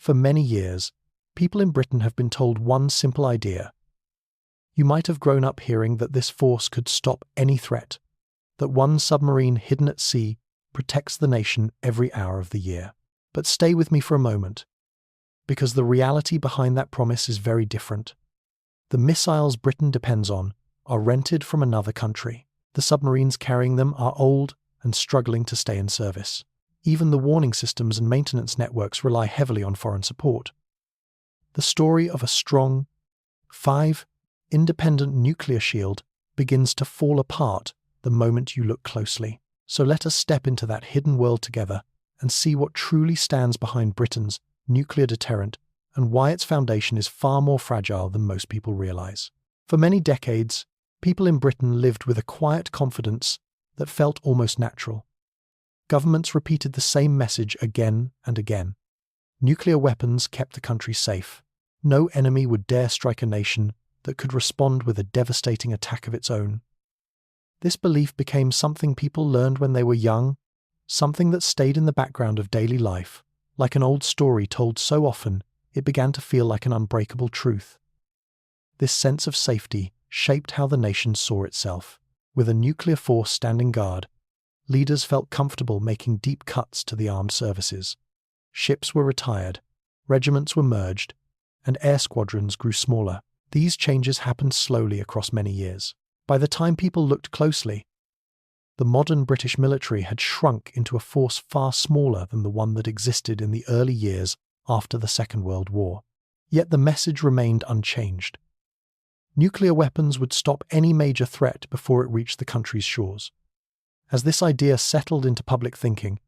For many years, people in Britain have been told one simple idea. You might have grown up hearing that this force could stop any threat, that one submarine hidden at sea protects the nation every hour of the year. But stay with me for a moment, because the reality behind that promise is very different. The missiles Britain depends on are rented from another country. The submarines carrying them are old and struggling to stay in service. Even the warning systems and maintenance networks rely heavily on foreign support. The story of a strong, independent nuclear shield begins to fall apart the moment you look closely. So let us step into that hidden world together and see what truly stands behind Britain's nuclear deterrent and why its foundation is far more fragile than most people realize. For many decades, people in Britain lived with a quiet confidence that felt almost natural. Governments repeated the same message again and again. Nuclear weapons kept the country safe. No enemy would dare strike a nation that could respond with a devastating attack of its own. This belief became something people learned when they were young, something that stayed in the background of daily life. Like an old story told so often, it began to feel like an unbreakable truth. This sense of safety shaped how the nation saw itself. With a nuclear force standing guard, leaders felt comfortable making deep cuts to the armed services. Ships were retired, regiments were merged, and air squadrons grew smaller. These changes happened slowly across many years. By the time people looked closely, the modern British military had shrunk into a force far smaller than the one that existed in the early years after the Second World War. Yet the message remained unchanged. Nuclear weapons would stop any major threat before it reached the country's shores. As this idea settled into public thinking,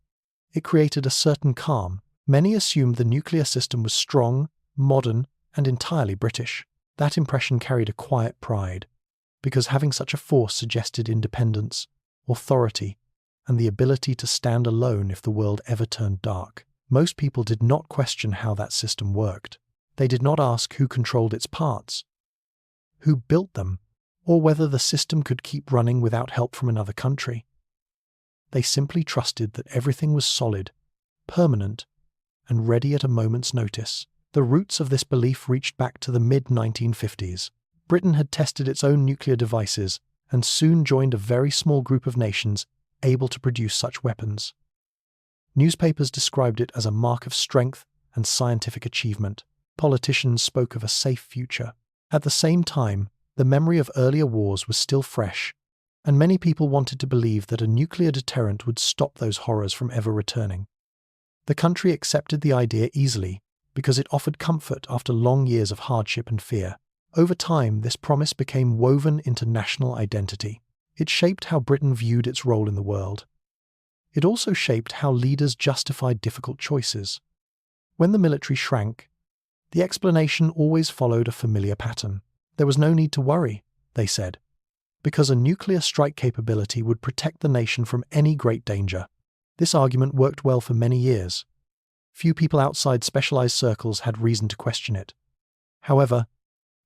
it created a certain calm. Many assumed the nuclear system was strong, modern, and entirely British. That impression carried a quiet pride, because having such a force suggested independence, authority, and the ability to stand alone if the world ever turned dark. Most people did not question how that system worked. They did not ask who controlled its parts, who built them, or whether the system could keep running without help from another country. They simply trusted that everything was solid, permanent, and ready at a moment's notice. The roots of this belief reached back to the mid-1950s. Britain had tested its own nuclear devices and soon joined a very small group of nations able to produce such weapons. Newspapers described it as a mark of strength and scientific achievement. Politicians spoke of a safe future. At the same time, the memory of earlier wars was still fresh, and many people wanted to believe that a nuclear deterrent would stop those horrors from ever returning. The country accepted the idea easily because it offered comfort after long years of hardship and fear. Over time, this promise became woven into national identity. It shaped how Britain viewed its role in the world. It also shaped how leaders justified difficult choices. When the military shrank, the explanation always followed a familiar pattern. There was no need to worry, they said, because a nuclear strike capability would protect the nation from any great danger. This argument worked well for many years. Few people outside specialized circles had reason to question it. However,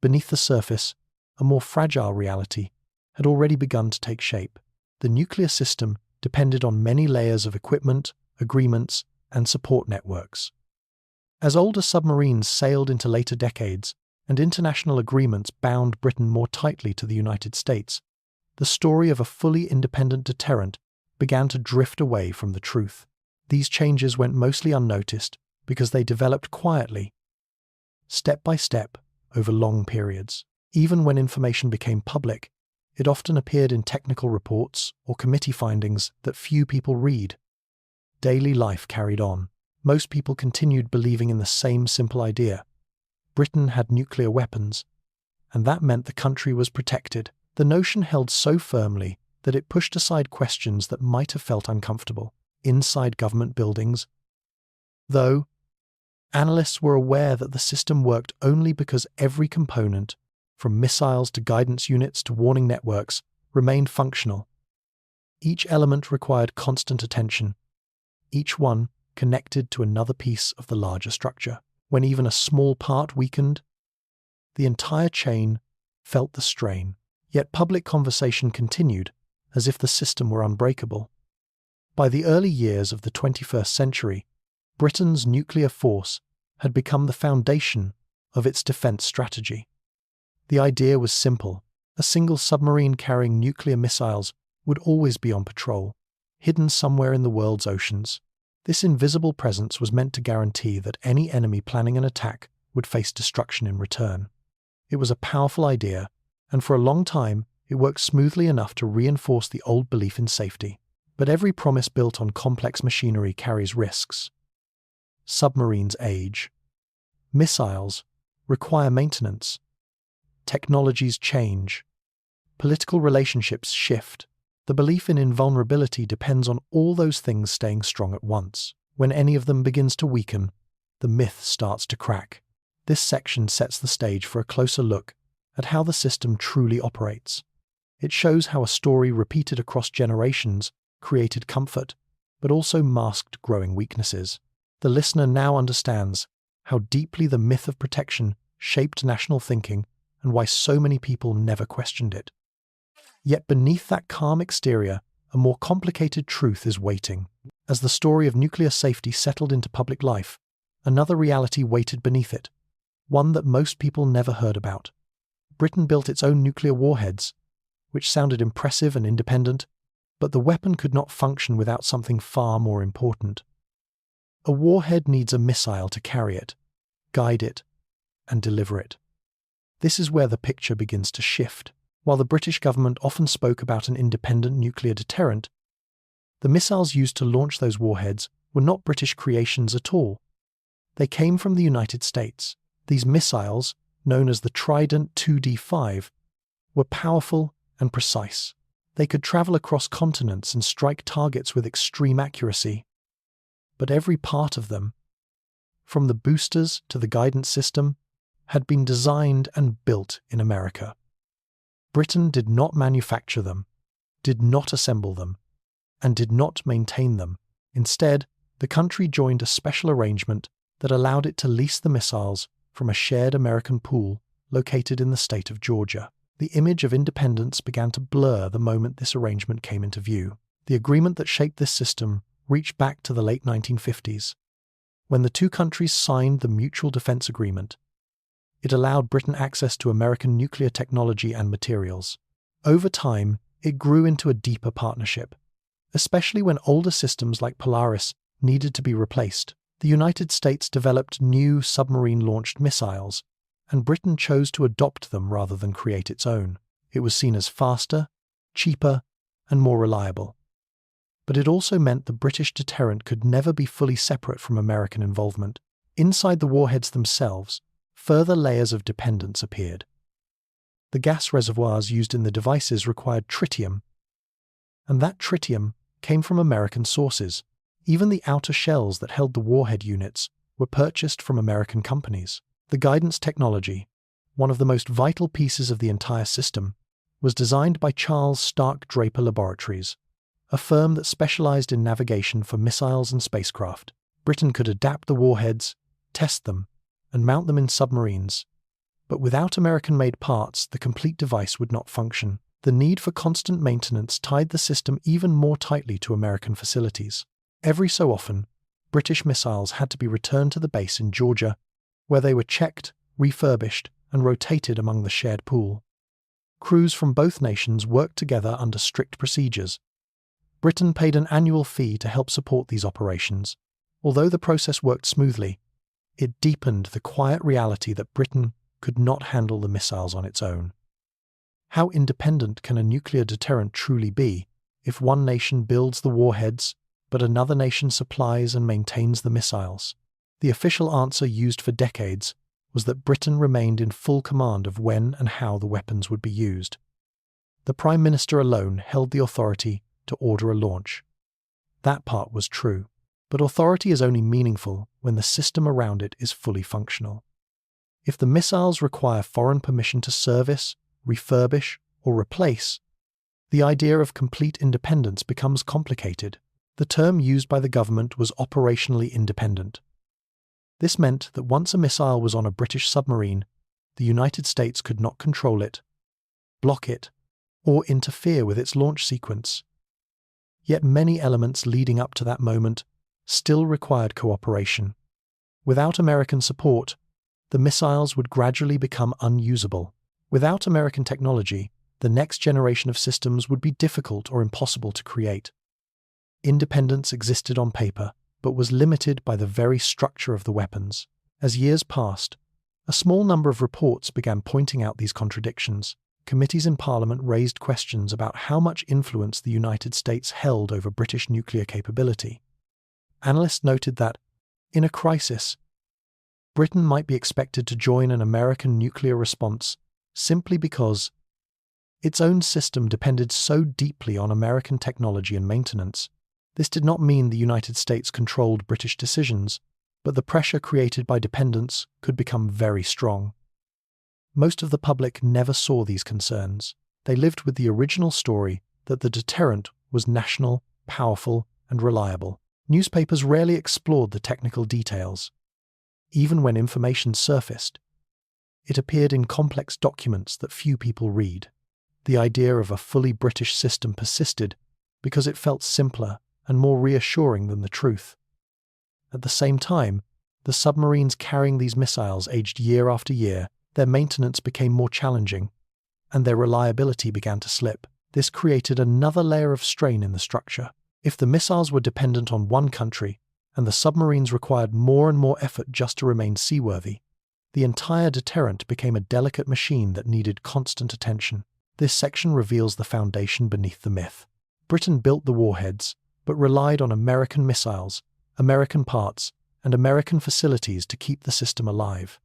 beneath the surface, a more fragile reality had already begun to take shape. The nuclear system depended on many layers of equipment, agreements, and support networks. As older submarines sailed into later decades and international agreements bound Britain more tightly to the United States, the story of a fully independent deterrent began to drift away from the truth. These changes went mostly unnoticed because they developed quietly, step by step, over long periods. Even when information became public, it often appeared in technical reports or committee findings that few people read. Daily life carried on. Most people continued believing in the same simple idea. Britain had nuclear weapons, and that meant the country was protected. The notion held so firmly that it pushed aside questions that might have felt uncomfortable inside government buildings. Though, analysts were aware that the system worked only because every component, from missiles to guidance units to warning networks, remained functional. Each element required constant attention, each one connected to another piece of the larger structure. When even a small part weakened, the entire chain felt the strain. Yet public conversation continued, as if the system were unbreakable. By the early years of the 21st century, Britain's nuclear force had become the foundation of its defense strategy. The idea was simple. A single submarine carrying nuclear missiles would always be on patrol, hidden somewhere in the world's oceans. This invisible presence was meant to guarantee that any enemy planning an attack would face destruction in return. It was a powerful idea, and for a long time it worked smoothly enough to reinforce the old belief in safety. But every promise built on complex machinery carries risks. Submarines age. Missiles require maintenance. Technologies change. Political relationships shift. The belief in invulnerability depends on all those things staying strong at once. When any of them begins to weaken, the myth starts to crack. This section sets the stage for a closer look at how the system truly operates. It shows how a story repeated across generations created comfort, but also masked growing weaknesses. The listener now understands how deeply the myth of protection shaped national thinking and why so many people never questioned it. Yet beneath that calm exterior, a more complicated truth is waiting. As the story of nuclear safety settled into public life, another reality waited beneath it, one that most people never heard about. Britain built its own nuclear warheads, which sounded impressive and independent, but the weapon could not function without something far more important. A warhead needs a missile to carry it, guide it, and deliver it. This is where the picture begins to shift. While the British government often spoke about an independent nuclear deterrent, the missiles used to launch those warheads were not British creations at all. They came from the United States. These missiles, known as the Trident 2D5, were powerful and precise. They could travel across continents and strike targets with extreme accuracy. But every part of them, from the boosters to the guidance system, had been designed and built in America. Britain did not manufacture them, did not assemble them, and did not maintain them. Instead, the country joined a special arrangement that allowed it to lease the missiles from a shared American pool located in the state of Georgia. The image of independence began to blur the moment this arrangement came into view. The agreement that shaped this system reached back to the late 1950s, when the two countries signed the Mutual Defense Agreement. It allowed Britain access to American nuclear technology and materials. Over time, it grew into a deeper partnership, especially when older systems like Polaris needed to be replaced. The United States developed new submarine-launched missiles, and Britain chose to adopt them rather than create its own. It was seen as faster, cheaper, and more reliable. But it also meant the British deterrent could never be fully separate from American involvement. Inside the warheads themselves, further layers of dependence appeared. The gas reservoirs used in the devices required tritium, and that tritium came from American sources. Even the outer shells that held the warhead units were purchased from American companies. The guidance technology, one of the most vital pieces of the entire system, was designed by Charles Stark Draper Laboratories, a firm that specialized in navigation for missiles and spacecraft. Britain could adapt the warheads, test them, and mount them in submarines. But without American-made parts, the complete device would not function. The need for constant maintenance tied the system even more tightly to American facilities. Every so often, British missiles had to be returned to the base in Georgia, where they were checked, refurbished, and rotated among the shared pool. Crews from both nations worked together under strict procedures. Britain paid an annual fee to help support these operations. Although the process worked smoothly, it deepened the quiet reality that Britain could not handle the missiles on its own. How independent can a nuclear deterrent truly be if one nation builds the warheads, but another nation supplies and maintains the missiles? The official answer used for decades was that Britain remained in full command of when and how the weapons would be used. The Prime Minister alone held the authority to order a launch. That part was true, but authority is only meaningful when the system around it is fully functional. If the missiles require foreign permission to service, refurbish, or replace, the idea of complete independence becomes complicated. The term used by the government was operationally independent. This meant that once a missile was on a British submarine, the United States could not control it, block it, or interfere with its launch sequence. Yet many elements leading up to that moment still required cooperation. Without American support, the missiles would gradually become unusable. Without American technology, the next generation of systems would be difficult or impossible to create. Independence existed on paper, but was limited by the very structure of the weapons. As years passed, a small number of reports began pointing out these contradictions. Committees in Parliament raised questions about how much influence the United States held over British nuclear capability. Analysts noted that, in a crisis, Britain might be expected to join an American nuclear response simply because its own system depended so deeply on American technology and maintenance. This did not mean the United States controlled British decisions, but the pressure created by dependence could become very strong. Most of the public never saw these concerns. They lived with the original story that the deterrent was national, powerful, and reliable. Newspapers rarely explored the technical details. Even when information surfaced, it appeared in complex documents that few people read. The idea of a fully British system persisted because it felt simpler and more reassuring than the truth. At the same time, the submarines carrying these missiles aged year after year, their maintenance became more challenging, and their reliability began to slip. This created another layer of strain in the structure. If the missiles were dependent on one country, and the submarines required more and more effort just to remain seaworthy, the entire deterrent became a delicate machine that needed constant attention. This section reveals the foundation beneath the myth. Britain built the warheads, but relied on American missiles, American parts, and American facilities to keep the system alive.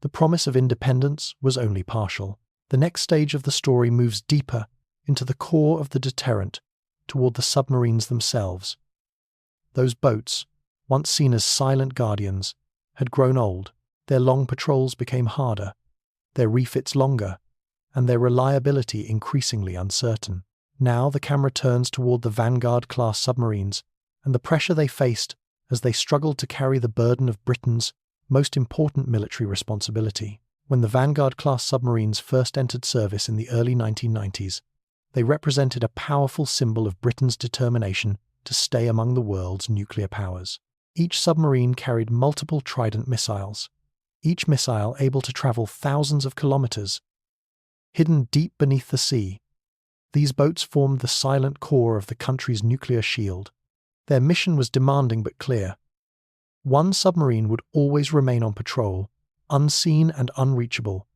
The promise of independence was only partial. The next stage of the story moves deeper into the core of the deterrent, toward the submarines themselves. Those boats, once seen as silent guardians, had grown old. Their long patrols became harder, their refits longer, and their reliability increasingly uncertain. Now the camera turns toward the Vanguard-class submarines and the pressure they faced as they struggled to carry the burden of Britain's most important military responsibility. When the Vanguard-class submarines first entered service in the early 1990s, they represented a powerful symbol of Britain's determination to stay among the world's nuclear powers. Each submarine carried multiple Trident missiles, each missile able to travel thousands of kilometers. Hidden deep beneath the sea, these boats formed the silent core of the country's nuclear shield. Their mission was demanding but clear. One submarine would always remain on patrol, unseen and unreachable,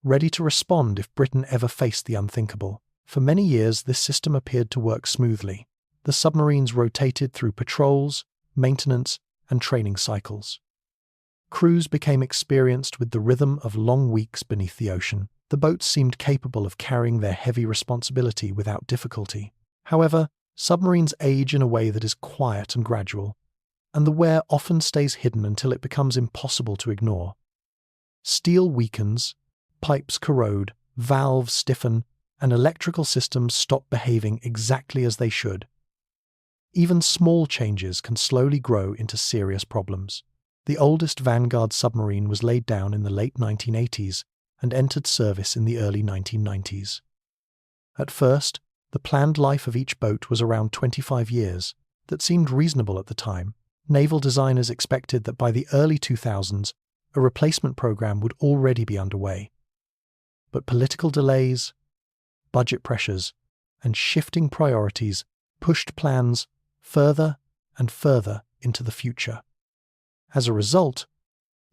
ready to respond if Britain ever faced the unthinkable. For many years, this system appeared to work smoothly. The submarines rotated through patrols, maintenance, and training cycles. Crews became experienced with the rhythm of long weeks beneath the ocean. The boats seemed capable of carrying their heavy responsibility without difficulty. However, submarines age in a way that is quiet and gradual, and the wear often stays hidden until it becomes impossible to ignore. Steel weakens, pipes corrode, valves stiffen, and electrical systems stop behaving exactly as they should. Even small changes can slowly grow into serious problems. The oldest Vanguard submarine was laid down in the late 1980s and entered service in the early 1990s. At first, the planned life of each boat was around 25 years. That seemed reasonable at the time. Naval designers expected that by the early 2000s, a replacement program would already be underway. But political delays, budget pressures, and shifting priorities pushed plans further and further into the future. As a result,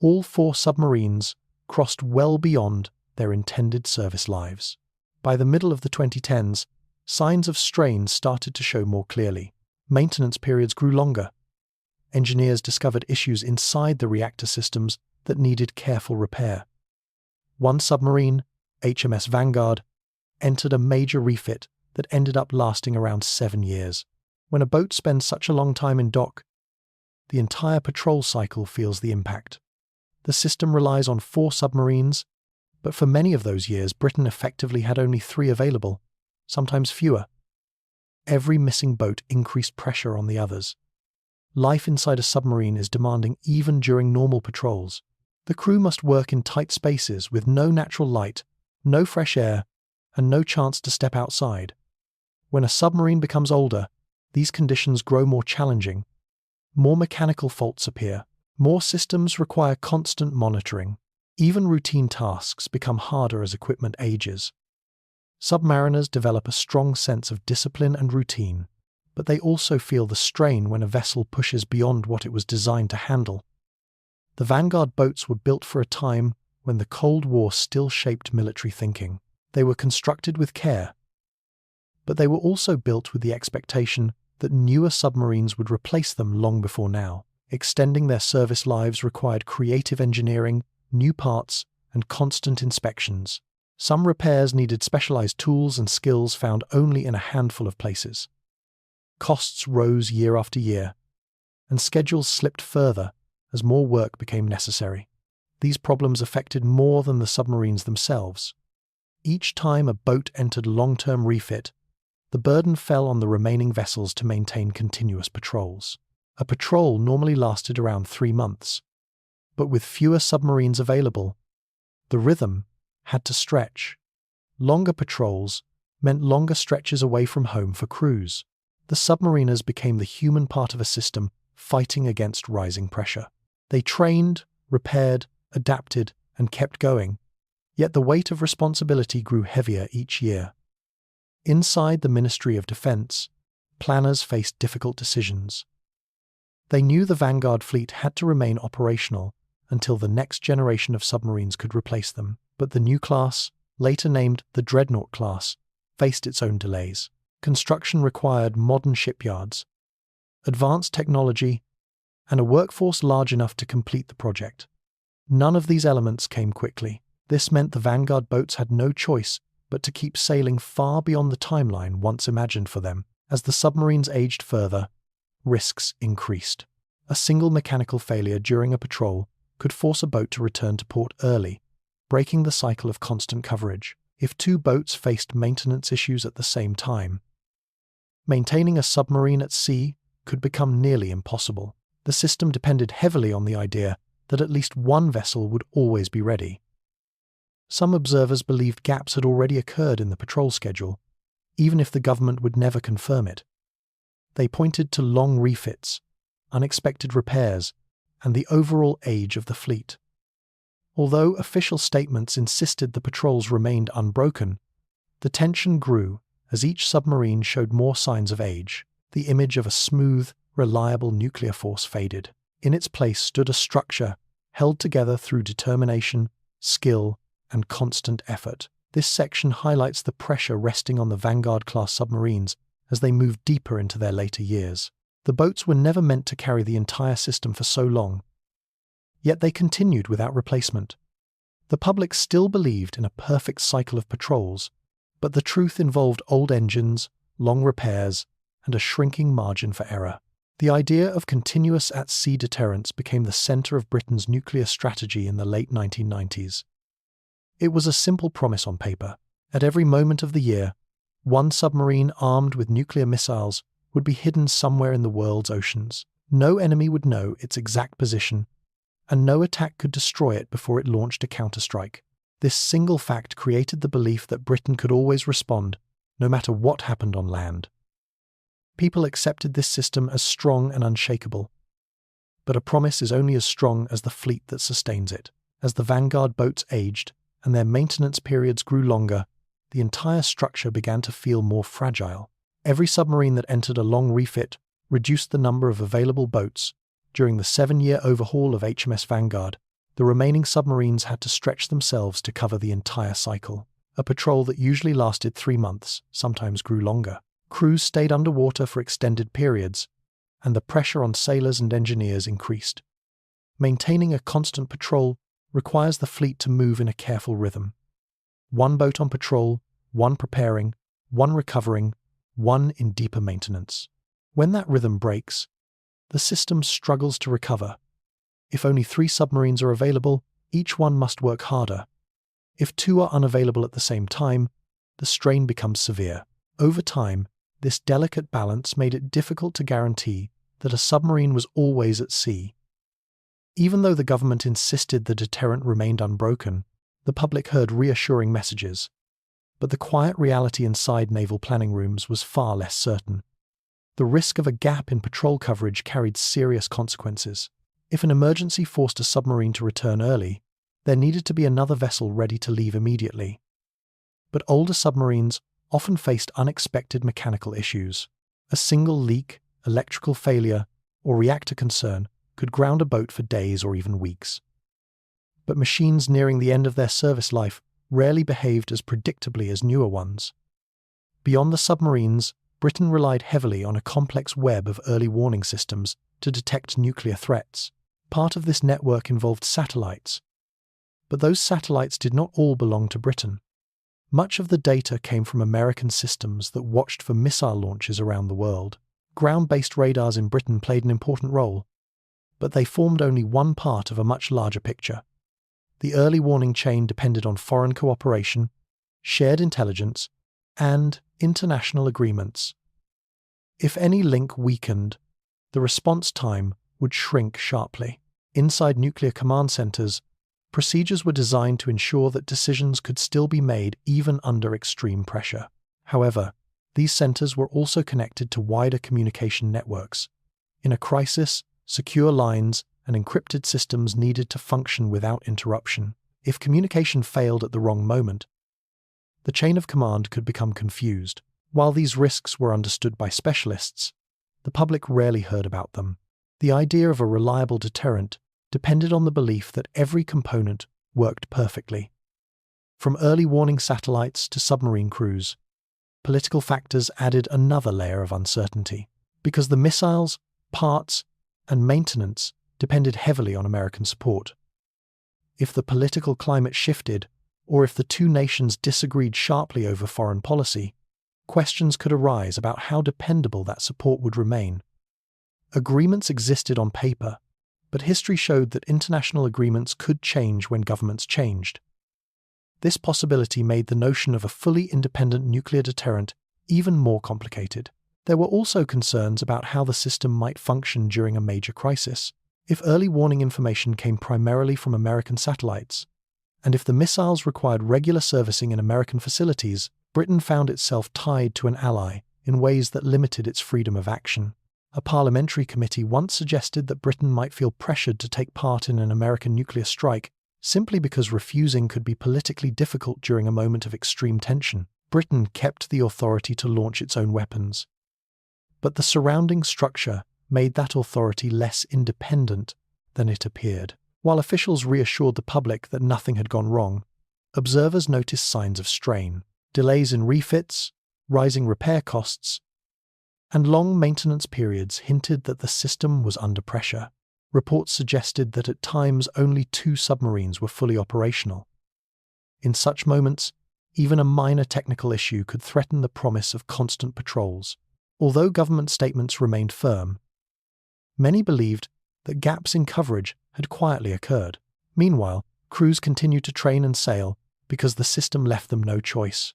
all 4 submarines crossed well beyond their intended service lives. By the middle of the 2010s, signs of strain started to show more clearly. Maintenance periods grew longer. Engineers discovered issues inside the reactor systems that needed careful repair. One submarine, HMS Vanguard, entered a major refit that ended up lasting around 7 years. When a boat spends such a long time in dock, the entire patrol cycle feels the impact. The system relies on 4 submarines, but for many of those years, Britain effectively had only 3 available, sometimes fewer. Every missing boat increased pressure on the others. Life inside a submarine is demanding even during normal patrols. The crew must work in tight spaces with no natural light, no fresh air, and no chance to step outside. When a submarine becomes older, these conditions grow more challenging. More mechanical faults appear. More systems require constant monitoring. Even routine tasks become harder as equipment ages. Submariners develop a strong sense of discipline and routine, but they also feel the strain when a vessel pushes beyond what it was designed to handle. The Vanguard boats were built for a time when the Cold War still shaped military thinking. They were constructed with care, but they were also built with the expectation that newer submarines would replace them long before now. Extending their service lives required creative engineering, new parts, and constant inspections. Some repairs needed specialized tools and skills found only in a handful of places. Costs rose year after year, and schedules slipped further as more work became necessary. These problems affected more than the submarines themselves. Each time a boat entered long-term refit, the burden fell on the remaining vessels to maintain continuous patrols. A patrol normally lasted around 3 months, but with fewer submarines available, the rhythm had to stretch. Longer patrols meant longer stretches away from home for crews. The submariners became the human part of a system fighting against rising pressure. They trained, repaired, adapted, and kept going, yet the weight of responsibility grew heavier each year. Inside the Ministry of Defense, planners faced difficult decisions. They knew the Vanguard fleet had to remain operational until the next generation of submarines could replace them, but the new class, later named the Dreadnought class, faced its own delays. Construction required modern shipyards, advanced technology, and a workforce large enough to complete the project. None of these elements came quickly. This meant the Vanguard boats had no choice but to keep sailing far beyond the timeline once imagined for them. As the submarines aged further, risks increased. A single mechanical failure during a patrol could force a boat to return to port early, breaking the cycle of constant coverage. If 2 boats faced maintenance issues at the same time, maintaining a submarine at sea could become nearly impossible. The system depended heavily on the idea that at least one vessel would always be ready. Some observers believed gaps had already occurred in the patrol schedule, even if the government would never confirm it. They pointed to long refits, unexpected repairs, and the overall age of the fleet. Although official statements insisted the patrols remained unbroken, the tension grew as each submarine showed more signs of age. The image of a smooth, reliable nuclear force faded. In its place stood a structure held together through determination, skill, and constant effort. This section highlights the pressure resting on the Vanguard-class submarines as they moved deeper into their later years. The boats were never meant to carry the entire system for so long, yet they continued without replacement. The public still believed in a perfect cycle of patrols, but the truth involved old engines, long repairs, and a shrinking margin for error. The idea of continuous at-sea deterrence became the center of Britain's nuclear strategy in the late 1990s. It was a simple promise on paper. At every moment of the year, one submarine armed with nuclear missiles would be hidden somewhere in the world's oceans. No enemy would know its exact position, and no attack could destroy it before it launched a counterstrike. This single fact created the belief that Britain could always respond, no matter what happened on land. People accepted this system as strong and unshakable. But a promise is only as strong as the fleet that sustains it. As the Vanguard boats aged and their maintenance periods grew longer, the entire structure began to feel more fragile. Every submarine that entered a long refit reduced the number of available boats. During the 7-year overhaul of HMS Vanguard, the remaining submarines had to stretch themselves to cover the entire cycle. A patrol that usually lasted 3 months sometimes grew longer. Crews stayed underwater for extended periods, and the pressure on sailors and engineers increased. Maintaining a constant patrol requires the fleet to move in a careful rhythm. One boat on patrol, one preparing, one recovering, one in deeper maintenance. When that rhythm breaks, the system struggles to recover. If only 3 submarines are available, each one must work harder. If 2 are unavailable at the same time, the strain becomes severe. Over time, this delicate balance made it difficult to guarantee that a submarine was always at sea. Even though the government insisted the deterrent remained unbroken, the public heard reassuring messages. But the quiet reality inside naval planning rooms was far less certain. The risk of a gap in patrol coverage carried serious consequences. If an emergency forced a submarine to return early, there needed to be another vessel ready to leave immediately. But older submarines often faced unexpected mechanical issues. A single leak, electrical failure, or reactor concern could ground a boat for days or even weeks. But machines nearing the end of their service life rarely behaved as predictably as newer ones. Beyond the submarines, Britain relied heavily on a complex web of early warning systems to detect nuclear threats. Part of this network involved satellites. But those satellites did not all belong to Britain. Much of the data came from American systems that watched for missile launches around the world. Ground-based radars in Britain played an important role, but they formed only one part of a much larger picture. The early warning chain depended on foreign cooperation, shared intelligence, and international agreements. If any link weakened, the response time would shrink sharply. Inside nuclear command centers, procedures were designed to ensure that decisions could still be made even under extreme pressure. However, these centers were also connected to wider communication networks. In a crisis, secure lines and encrypted systems needed to function without interruption. If communication failed at the wrong moment, the chain of command could become confused. While these risks were understood by specialists, the public rarely heard about them. The idea of a reliable deterrent depended on the belief that every component worked perfectly. From early warning satellites to submarine crews, political factors added another layer of uncertainty, because the missiles, parts, and maintenance depended heavily on American support. If the political climate shifted, or if the two nations disagreed sharply over foreign policy, questions could arise about how dependable that support would remain. Agreements existed on paper, but history showed that international agreements could change when governments changed. This possibility made the notion of a fully independent nuclear deterrent even more complicated. There were also concerns about how the system might function during a major crisis. If early warning information came primarily from American satellites, and if the missiles required regular servicing in American facilities, Britain found itself tied to an ally in ways that limited its freedom of action. A parliamentary committee once suggested that Britain might feel pressured to take part in an American nuclear strike simply because refusing could be politically difficult during a moment of extreme tension. Britain kept the authority to launch its own weapons, but the surrounding structure made that authority less independent than it appeared. While officials reassured the public that nothing had gone wrong, observers noticed signs of strain. Delays in refits, rising repair costs, and long maintenance periods hinted that the system was under pressure. Reports suggested that at times only 2 submarines were fully operational. In such moments, even a minor technical issue could threaten the promise of constant patrols. Although government statements remained firm, many believed that gaps in coverage had quietly occurred. Meanwhile, crews continued to train and sail because the system left them no choice.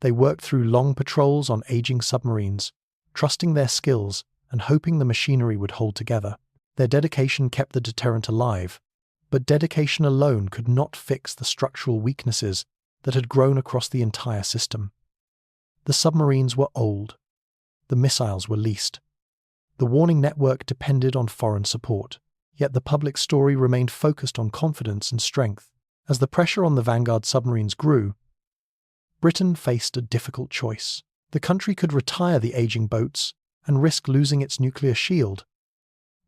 They worked through long patrols on aging submarines, trusting their skills and hoping the machinery would hold together. Their dedication kept the deterrent alive, but dedication alone could not fix the structural weaknesses that had grown across the entire system. The submarines were old. The missiles were leased. The warning network depended on foreign support, yet the public story remained focused on confidence and strength. As the pressure on the Vanguard submarines grew, Britain faced a difficult choice. The country could retire the aging boats and risk losing its nuclear shield,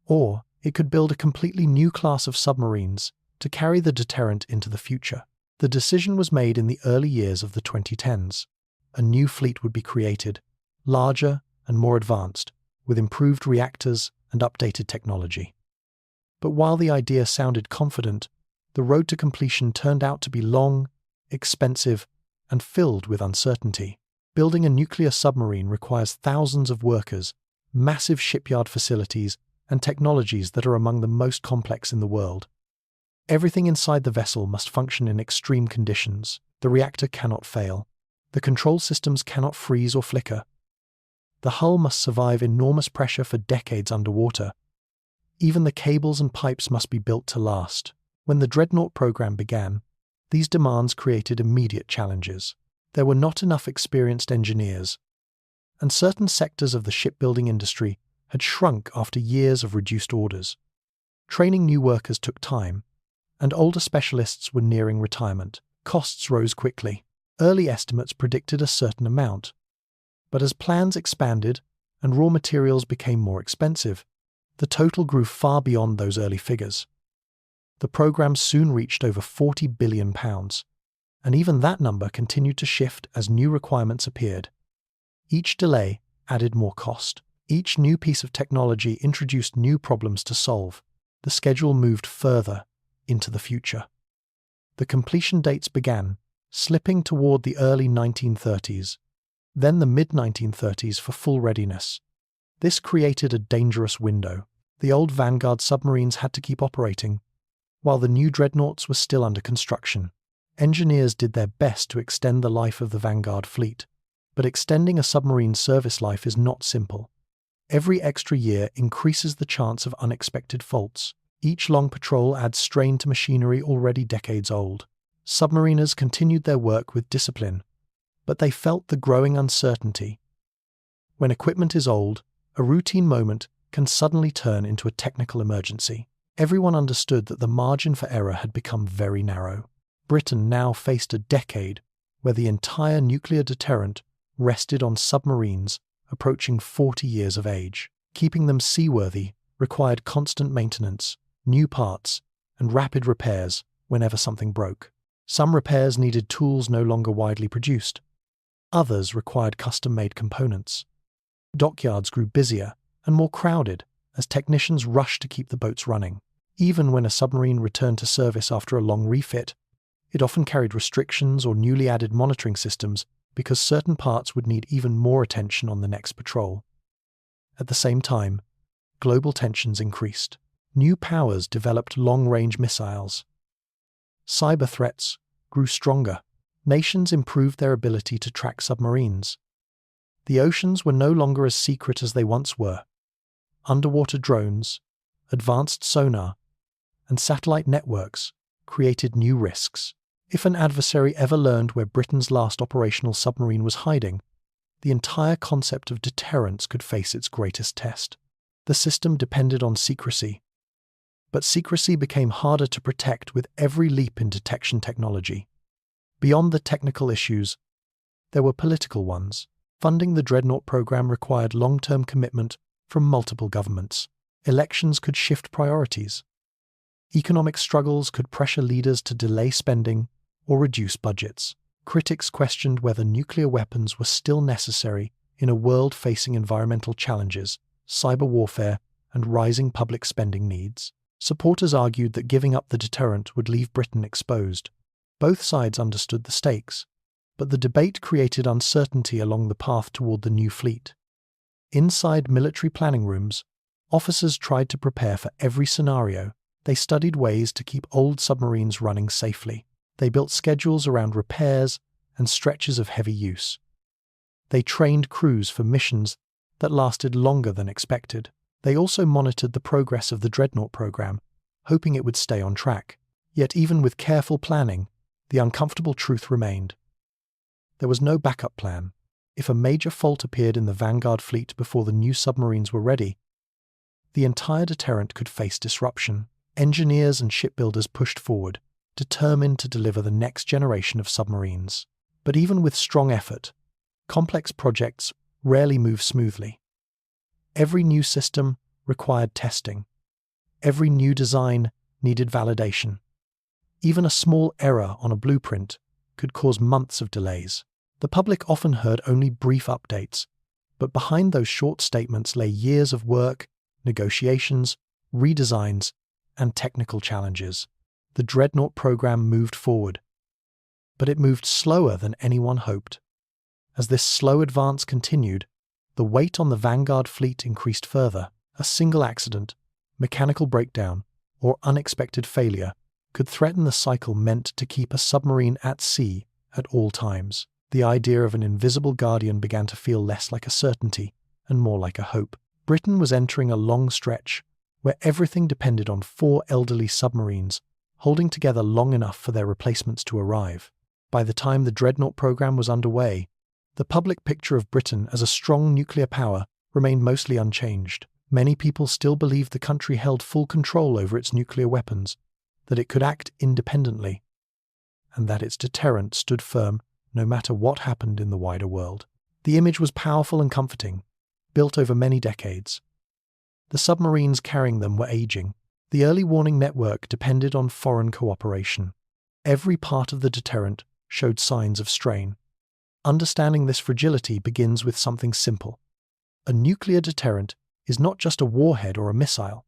or it could build a completely new class of submarines to carry the deterrent into the future. The decision was made in the early years of the 2010s. A new fleet would be created, larger and more advanced, with improved reactors and updated technology. But while the idea sounded confident, the road to completion turned out to be long, expensive, and filled with uncertainty. Building a nuclear submarine requires thousands of workers, massive shipyard facilities, and technologies that are among the most complex in the world. Everything inside the vessel must function in extreme conditions. The reactor cannot fail. The control systems cannot freeze or flicker. The hull must survive enormous pressure for decades underwater. Even the cables and pipes must be built to last. When the Dreadnought program began, these demands created immediate challenges. There were not enough experienced engineers, and certain sectors of the shipbuilding industry had shrunk after years of reduced orders. Training new workers took time, and older specialists were nearing retirement. Costs rose quickly. Early estimates predicted a certain amount, but as plans expanded and raw materials became more expensive, the total grew far beyond those early figures. The program soon reached over £40 billion, and even that number continued to shift as new requirements appeared. Each delay added more cost. Each new piece of technology introduced new problems to solve. The schedule moved further into the future. The completion dates began, slipping toward the early 1930s, then the mid-1930s for full readiness. This created a dangerous window. The old Vanguard submarines had to keep operating, while the new dreadnoughts were still under construction. Engineers did their best to extend the life of the Vanguard fleet, but extending a submarine's service life is not simple. Every extra year increases the chance of unexpected faults. Each long patrol adds strain to machinery already decades old. Submariners continued their work with discipline, but they felt the growing uncertainty. When equipment is old, a routine moment can suddenly turn into a technical emergency. Everyone understood that the margin for error had become very narrow. Britain now faced a decade where the entire nuclear deterrent rested on submarines approaching 40 years of age. Keeping them seaworthy required constant maintenance, new parts, and rapid repairs whenever something broke. Some repairs needed tools no longer widely produced. Others required custom-made components. Dockyards grew busier and more crowded as technicians rushed to keep the boats running. Even when a submarine returned to service after a long refit, it often carried restrictions or newly added monitoring systems because certain parts would need even more attention on the next patrol. At the same time, global tensions increased. New powers developed long-range missiles. Cyber threats grew stronger. Nations improved their ability to track submarines. The oceans were no longer as secret as they once were. Underwater drones, advanced sonar, and satellite networks created new risks. If an adversary ever learned where Britain's last operational submarine was hiding, the entire concept of deterrence could face its greatest test. The system depended on secrecy, but secrecy became harder to protect with every leap in detection technology. Beyond the technical issues, there were political ones. Funding the Dreadnought program required long-term commitment from multiple governments. Elections could shift priorities. Economic struggles could pressure leaders to delay spending or reduce budgets. Critics questioned whether nuclear weapons were still necessary in a world facing environmental challenges, cyber warfare, and rising public spending needs. Supporters argued that giving up the deterrent would leave Britain exposed. Both sides understood the stakes, but the debate created uncertainty along the path toward the new fleet. Inside military planning rooms, officers tried to prepare for every scenario. They studied ways to keep old submarines running safely. They built schedules around repairs and stretches of heavy use. They trained crews for missions that lasted longer than expected. They also monitored the progress of the Dreadnought program, hoping it would stay on track. Yet even with careful planning, the uncomfortable truth remained. There was no backup plan. If a major fault appeared in the Vanguard fleet before the new submarines were ready, the entire deterrent could face disruption. Engineers and shipbuilders pushed forward, determined to deliver the next generation of submarines. But even with strong effort, complex projects rarely move smoothly. Every new system required testing. Every new design needed validation. Even a small error on a blueprint could cause months of delays. The public often heard only brief updates, but behind those short statements lay years of work, negotiations, redesigns, and technical challenges. The Dreadnought program moved forward, but it moved slower than anyone hoped. As this slow advance continued, the weight on the Vanguard fleet increased further. A single accident, mechanical breakdown, or unexpected failure could threaten the cycle meant to keep a submarine at sea at all times. The idea of an invisible guardian began to feel less like a certainty and more like a hope. Britain was entering a long stretch where everything depended on 4 elderly submarines holding together long enough for their replacements to arrive. By the time the Dreadnought program was underway, the public picture of Britain as a strong nuclear power remained mostly unchanged. Many people still believed the country held full control over its nuclear weapons, that it could act independently, and that its deterrent stood firm no matter what happened in the wider world. The image was powerful and comforting, built over many decades. The submarines carrying them were aging. The early warning network depended on foreign cooperation. Every part of the deterrent showed signs of strain. Understanding this fragility begins with something simple. A nuclear deterrent is not just a warhead or a missile.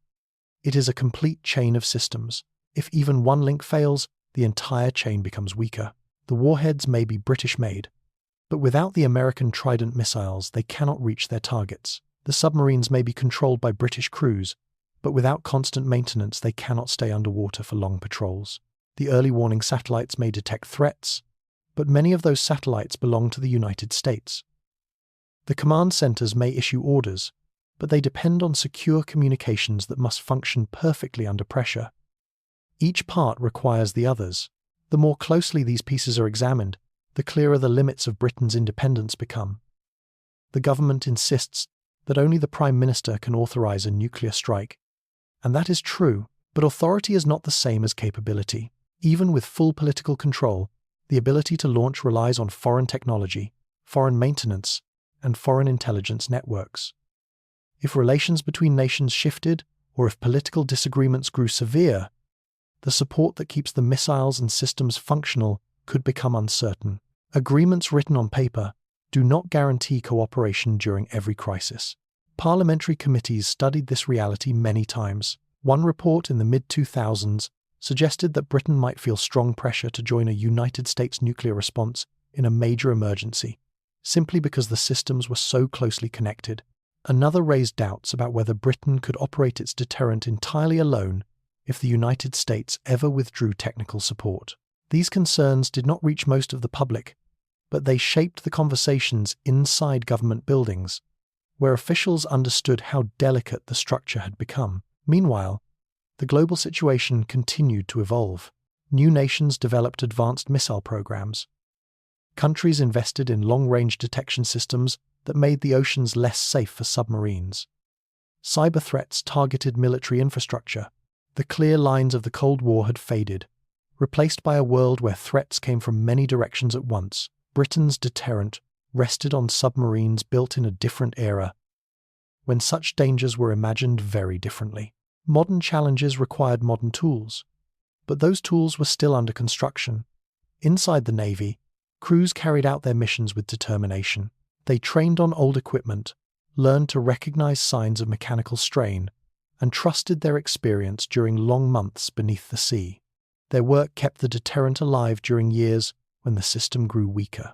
It is a complete chain of systems. If even one link fails, the entire chain becomes weaker. The warheads may be British-made, but without the American Trident missiles, they cannot reach their targets. The submarines may be controlled by British crews, but without constant maintenance, they cannot stay underwater for long patrols. The early warning satellites may detect threats, but many of those satellites belong to the United States. The command centers may issue orders, but they depend on secure communications that must function perfectly under pressure. Each part requires the others. The more closely these pieces are examined, the clearer the limits of Britain's independence become. The government insists that only the Prime Minister can authorize a nuclear strike, and that is true, but authority is not the same as capability. Even with full political control, the ability to launch relies on foreign technology, foreign maintenance, and foreign intelligence networks. If relations between nations shifted, or if political disagreements grew severe, the support that keeps the missiles and systems functional could become uncertain. Agreements written on paper do not guarantee cooperation during every crisis. Parliamentary committees studied this reality many times. One report in the mid-2000s suggested that Britain might feel strong pressure to join a United States nuclear response in a major emergency, simply because the systems were so closely connected. Another raised doubts about whether Britain could operate its deterrent entirely alone if the United States ever withdrew technical support. These concerns did not reach most of the public, but they shaped the conversations inside government buildings, where officials understood how delicate the structure had become. Meanwhile, the global situation continued to evolve. New nations developed advanced missile programs. Countries invested in long-range detection systems that made the oceans less safe for submarines. Cyber threats targeted military infrastructure. The clear lines of the Cold War had faded, replaced by a world where threats came from many directions at once. Britain's deterrent rested on submarines built in a different era, when such dangers were imagined very differently. Modern challenges required modern tools, but those tools were still under construction. Inside the Navy, crews carried out their missions with determination. They trained on old equipment, learned to recognize signs of mechanical strain, and trusted their experience during long months beneath the sea. Their work kept the deterrent alive during years when the system grew weaker.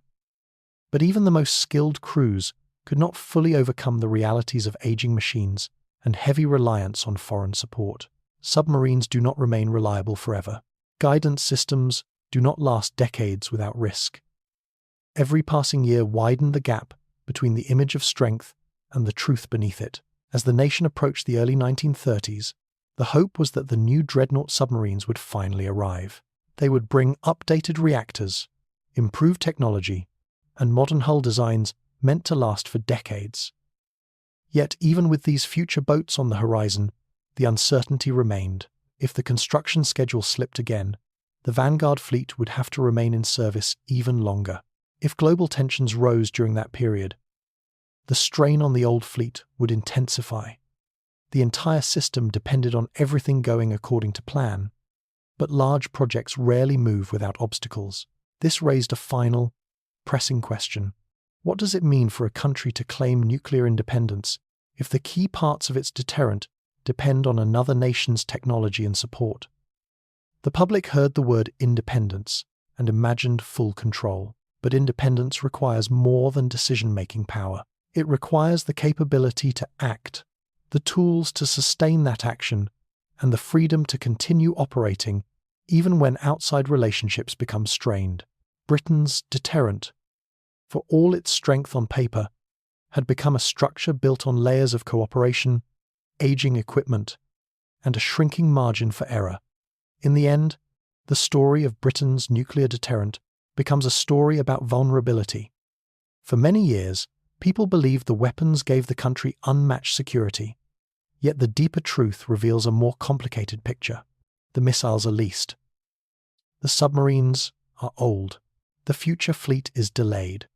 But even the most skilled crews could not fully overcome the realities of aging machines and heavy reliance on foreign support. Submarines do not remain reliable forever. Guidance systems do not last decades without risk. Every passing year widened the gap between the image of strength and the truth beneath it. As the nation approached the early 1930s, the hope was that the new dreadnought submarines would finally arrive. They would bring updated reactors, improved technology, and modern hull designs meant to last for decades. Yet even with these future boats on the horizon, the uncertainty remained. If the construction schedule slipped again, the Vanguard fleet would have to remain in service even longer. If global tensions rose during that period, the strain on the old fleet would intensify. The entire system depended on everything going according to plan, but large projects rarely move without obstacles. This raised a final, pressing question. What does it mean for a country to claim nuclear independence if the key parts of its deterrent depend on another nation's technology and support? The public heard the word independence and imagined full control. But independence requires more than decision-making power. It requires the capability to act, the tools to sustain that action, and the freedom to continue operating even when outside relationships become strained. Britain's deterrent, for all its strength on paper, had become a structure built on layers of cooperation, aging equipment, and a shrinking margin for error. In the end, the story of Britain's nuclear deterrent becomes a story about vulnerability. For many years, people believed the weapons gave the country unmatched security. Yet the deeper truth reveals a more complicated picture. The missiles are leased. The submarines are old. The future fleet is delayed.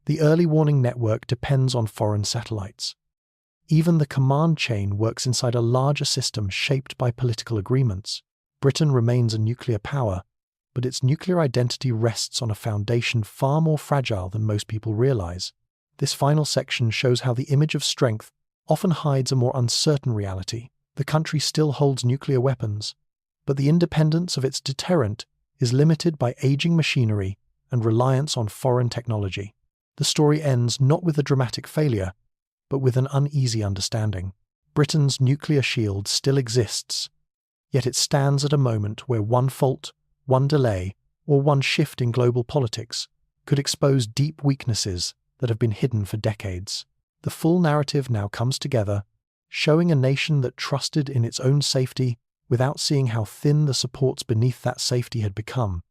The early warning network depends on foreign satellites. Even the command chain works inside a larger system shaped by political agreements. Britain remains a nuclear power, but its nuclear identity rests on a foundation far more fragile than most people realize. This final section shows how the image of strength often hides a more uncertain reality. The country still holds nuclear weapons, but the independence of its deterrent is limited by aging machinery and reliance on foreign technology. The story ends not with a dramatic failure, but with an uneasy understanding. Britain's nuclear shield still exists, yet it stands at a moment where one fault, one delay, or one shift in global politics could expose deep weaknesses that have been hidden for decades. The full narrative now comes together, showing a nation that trusted in its own safety without seeing how thin the supports beneath that safety had become.